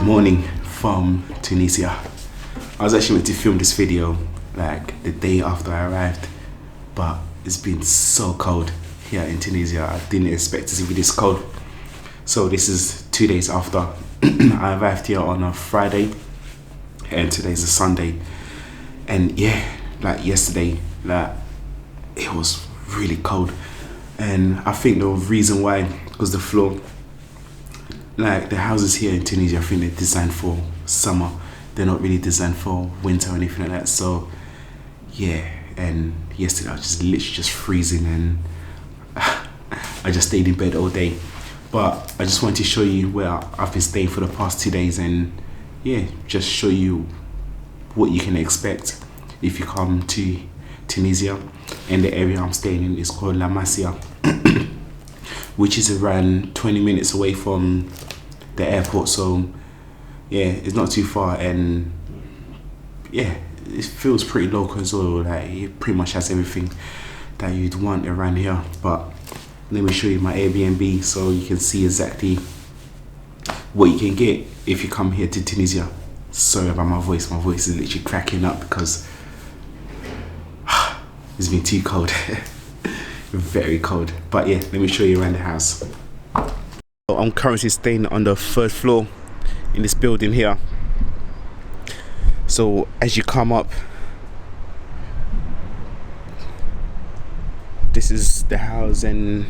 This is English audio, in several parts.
morning from Tunisia. I was actually meant to film this video like the day after I arrived, but it's been so cold here in Tunisia. I didn't expect it to be this cold. So this is 2 days after. I arrived here on a Friday and today's a Sunday. And yeah, like yesterday, like it was really cold. And I think the reason why was the floor. Like the houses here in Tunisia, I think they're designed for summer. They're not really designed for winter or anything like that. So yeah, and yesterday I was just literally just freezing and I just stayed in bed all day. But I just wanted to show you where I've been staying for the past 2 days and yeah, just show you what you can expect if you come to Tunisia. And the area I'm staying in is called La Masia, which is around 20 minutes away from the airport. So yeah, it's not too far, and yeah, it feels pretty local as well. Like it pretty much has everything that you'd want around here. But let me show you my Airbnb so you can see exactly what you can get if you come here to Tunisia. Sorry about my voice is literally cracking up because it's been too cold. Very cold. But yeah, let me show you around the house. I'm currently staying on the third floor in this building here. So as you come up, this is the house and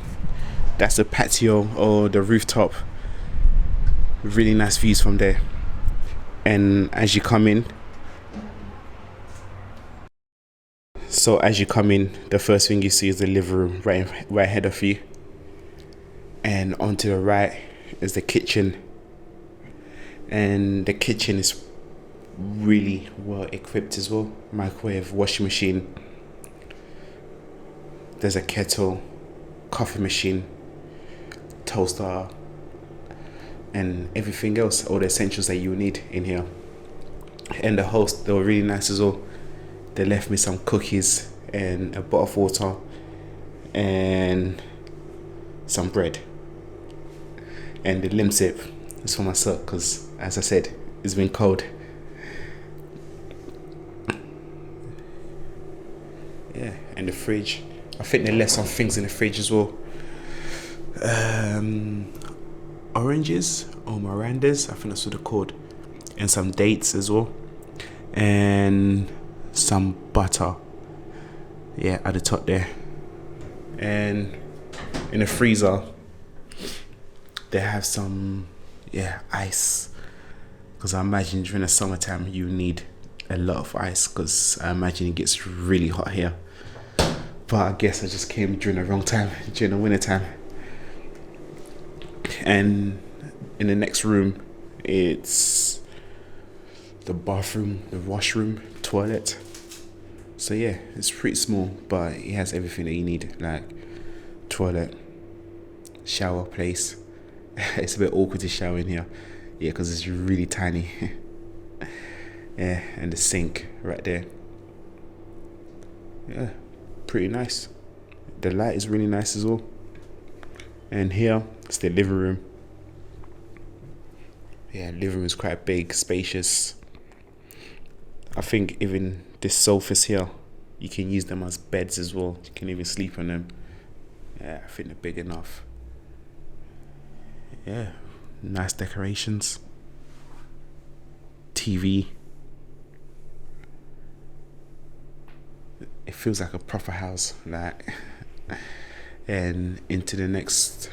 that's the patio or the rooftop. Really nice views from there. And as you come in, the first thing you see is the living room right ahead of you. And onto the right is the kitchen. And the kitchen is really well equipped as well. Microwave, washing machine. There's a kettle, coffee machine, toaster, and everything else, all the essentials that you need in here. And the host, they were really nice as well. They left me some cookies and a bottle of water and some bread. And the limsip is for myself because, as I said, it's been cold. Yeah, and the fridge. I think they left some things in the fridge as well. Oranges or Mirandas, I think that's what they're called. And some dates as well. And some butter. Yeah, at the top there. And in the freezer, they have some ice, because I imagine during the summertime you need a lot of ice because I imagine it gets really hot here. But I guess I just came during the wrong time, during the winter time. And in the next room, it's the bathroom, the washroom, toilet. So yeah, it's pretty small, but it has everything that you need, like toilet, shower place. It's a bit awkward to shower in here, yeah, because it's really tiny. Yeah, and the sink right there. Yeah, pretty nice. The light is really nice as well. And here it's the living room. Yeah, living room is quite big, spacious. I think even the sofas here, you can use them as beds as well. You can even sleep on them. Yeah, I think they're big enough. Yeah, nice decorations. TV. It feels like a proper house, like. And into the next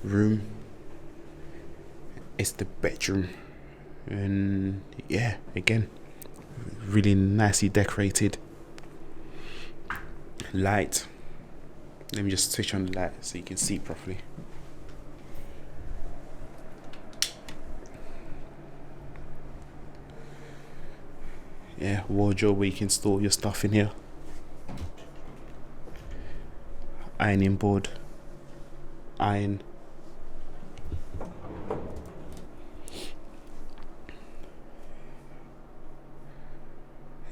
room, it's the bedroom. And yeah, again, really nicely decorated. Light. Let me just switch on the light so you can see properly. Yeah, wardrobe where you can store your stuff in here. Ironing board. Iron.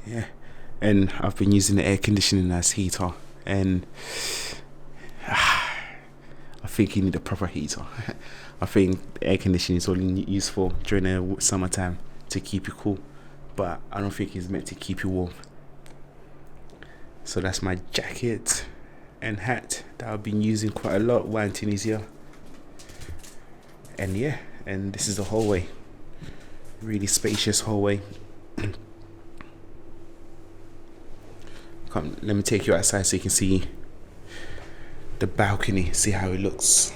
Yeah, and I've been using the air conditioning as heater, and I think you need a proper heater. I think air conditioning is only useful during the summertime to keep you cool, but I don't think it's meant to keep you warm. So that's my jacket and hat that I've been using quite a lot while in Tunisia. And yeah, and this is the hallway. Really spacious hallway. Come, let me take you outside so you can see the balcony, see how it looks.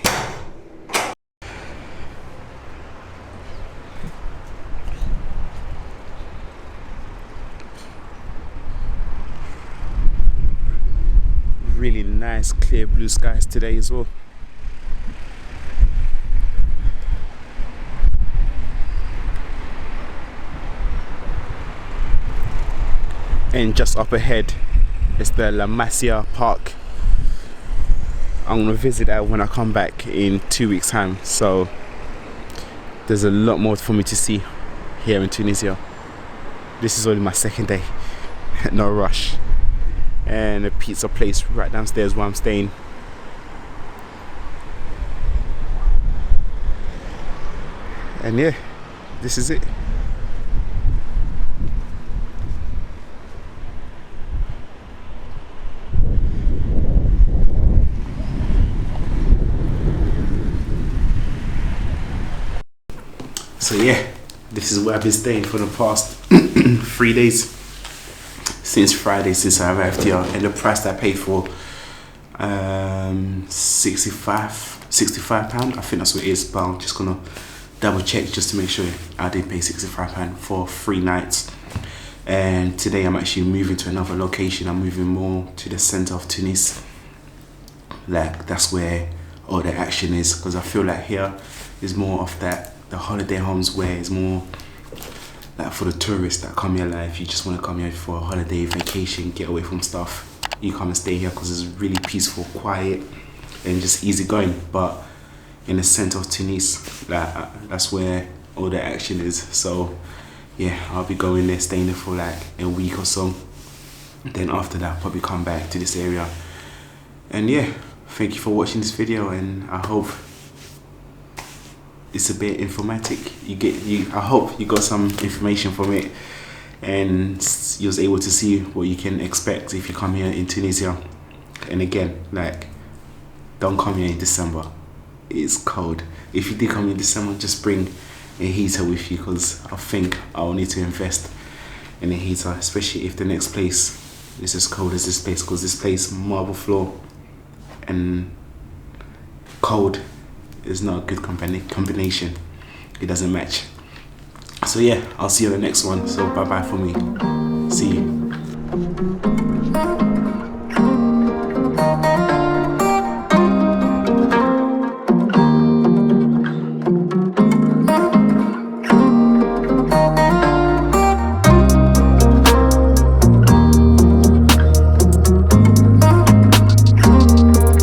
Really nice clear blue skies today as well. And just up ahead is the La Masia Park. I'm gonna visit that when I come back in 2 weeks time, so there's a lot more for me to see here in Tunisia. This is only my second day. No rush. And a pizza place right downstairs where I'm staying. And yeah, this is it. So yeah, this is where I've been staying for the past 3 days. Since Friday, since I arrived here, and the price that I paid for, £65. I think that's what it is, but I'm just gonna double check just to make sure I did pay £65 for 3 nights. And today I'm actually moving to another location. I'm moving more to the center of Tunis. Like that's where all the action is, because I feel like here is more of that, the holiday homes where it's more like for the tourists that come here. Like if you just want to come here for a holiday, vacation, get away from stuff, you come and stay here because it's really peaceful, quiet, and just easy going. But in the center of Tunis, that's where all the action is. So yeah, I'll be going there, staying there for like a week or so. Then after that, probably come back to this area. And yeah, thank you for watching this video, and I hope it's a bit informative. I hope you got some information from it, and you was able to see what you can expect if you come here in Tunisia. And again, like, don't come here in December. It's cold. If you did come in December, just bring a heater with you, because I think I'll need to invest in a heater, especially if the next place is as cold as this place, because this place, marble floor and cold, is not a good combination. It doesn't match. So yeah, I'll see you on the next one. So bye bye for me. See you.